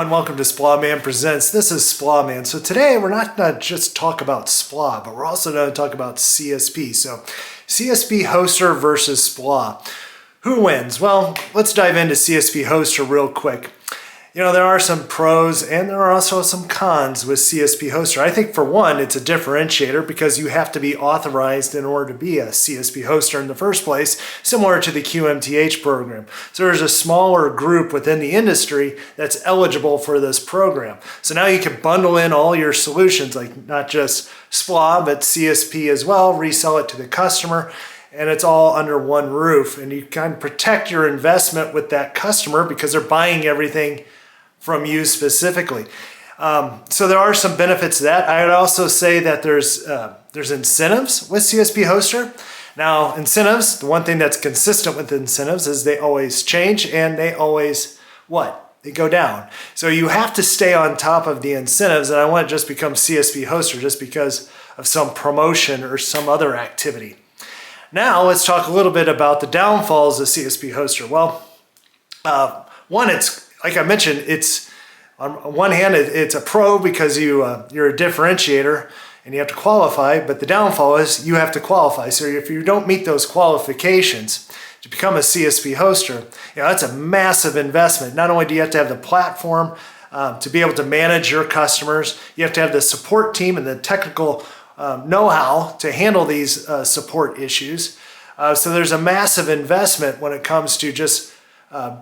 everyone, welcome to SPLA Man Presents. This is SPLA Man. So today we're not going to just talk about SPLA, but we're also going to talk about CSP. So CSP Hoster versus SPLA. Who wins? Well, let's dive into CSP Hoster real quick. You know, there are some pros and there are also some cons with CSP Hoster. I think for one, it's a differentiator because you have to be authorized in order to be a CSP Hoster in the first place, similar to the QMTH program. So there's a smaller group within the industry that's eligible for this program. So now you can bundle in all your solutions, like not just SPLA, but CSP as well, resell it to the customer, and it's all under one roof. And you kind of protect your investment with that customer because they're buying everything from you specifically. So there are some benefits to that. I would also say that there's incentives with CSP Hoster. Now, incentives, the one thing that's consistent with incentives is they always change and they always, They go down. So you have to stay on top of the incentives, and I want to just become CSP Hoster just because of some promotion or some other activity. Now, let's talk a little bit about the downfalls of CSP Hoster. Well, one, it's like I mentioned, it's on one hand, it's a pro because you're a differentiator and you have to qualify, but the downfall is you have to qualify. So if you don't meet those qualifications to become a CSP Hoster, that's a massive investment. Not only do you have to have the platform to be able to manage your customers, you have to have the support team and the technical know-how to handle these support issues. So there's a massive investment when it comes to just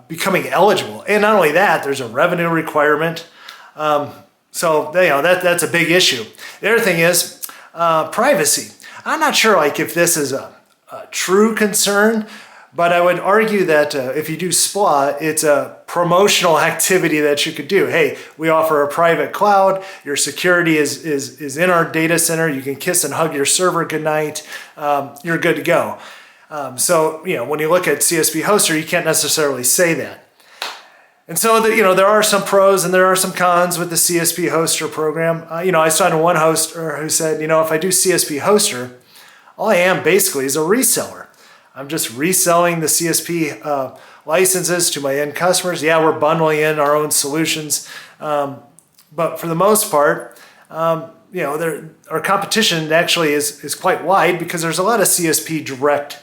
becoming eligible. And not only that, there's a revenue requirement. That's a big issue. The other thing is privacy. I'm not sure if this is a true concern, but I would argue that if you do SPLA, it's a promotional activity that you could do. Hey, we offer a private cloud. Your security is in our data center. You can kiss and hug your server goodnight. You're good to go. When you look at CSP Hoster, you can't necessarily say that. And so, there are some pros and there are some cons with the CSP Hoster program. I saw one hoster who said, if I do CSP Hoster, all I am basically is a reseller. I'm just reselling the CSP licenses to my end customers. Yeah, we're bundling in our own solutions. But for the most part, our competition actually is quite wide because there's a lot of CSP direct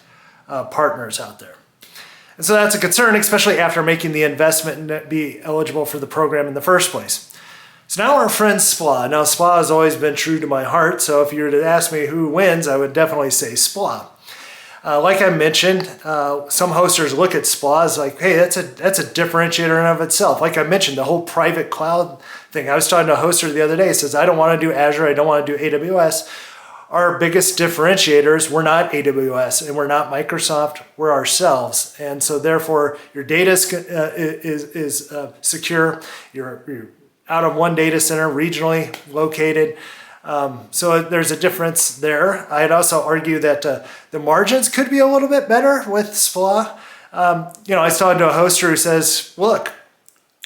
partners out there. And so that's a concern, especially after making the investment and be eligible for the program in the first place. So now our friend SPLA. Now SPLA has always been true to my heart, so if you were to ask me who wins, I would definitely say SPLA. Like I mentioned, some hosters look at SPLA as like, hey, that's a differentiator in and of itself. Like I mentioned, the whole private cloud thing. I was talking to a hoster the other day. He says, I don't want to do Azure. I don't want to do AWS. Our biggest differentiators, we're not AWS and we're not Microsoft, we're ourselves. And so therefore your data is secure. You're out of one data center, regionally located. So there's a difference there. I'd also argue that the margins could be a little bit better with SPLA. I was talking to a hoster who says, look,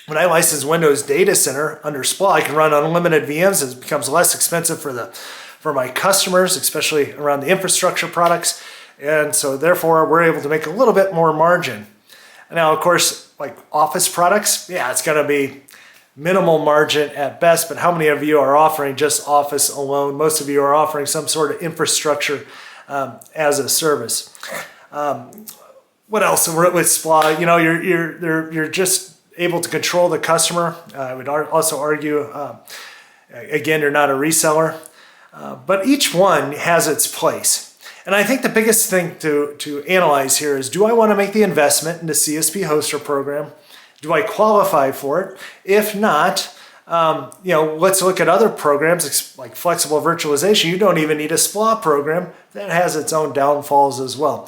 when I license Windows Data Center under SPLA, I can run unlimited VMs. It becomes less expensive for my customers, especially around the infrastructure products. And so therefore, we're able to make a little bit more margin. Now, of course, like Office products, it's going to be minimal margin at best, but how many of you are offering just Office alone? Most of you are offering some sort of infrastructure as a service. What else with SPLA? You're just able to control the customer. I would also argue, again, you're not a reseller. But each one has its place. And I think the biggest thing to analyze here is, do I want to make the investment in the CSP Hoster program? Do I qualify for it? If not, let's look at other programs like flexible virtualization. You don't even need a SPLA program. That has its own downfalls as well.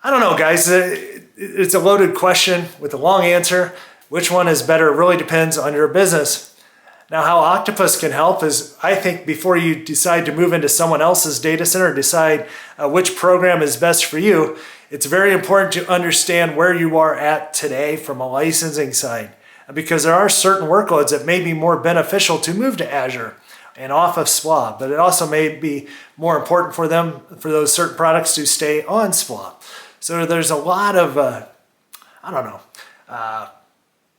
I don't know, guys. It's a loaded question with a long answer. Which one is better? It really depends on your business. Now, how Octopus can help is, I think, before you decide to move into someone else's data center, decide which program is best for you, it's very important to understand where you are at today from a licensing side, because there are certain workloads that may be more beneficial to move to Azure and off of SPLA, but it also may be more important for them, for those certain products, to stay on SPLA. So there's a lot of,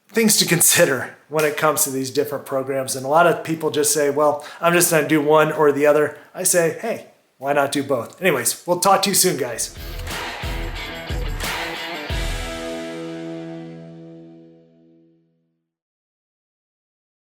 things to consider when it comes to these different programs. And a lot of people just say, well, I'm just going to do one or the other. I say, hey, why not do both? Anyways, we'll talk to you soon, guys.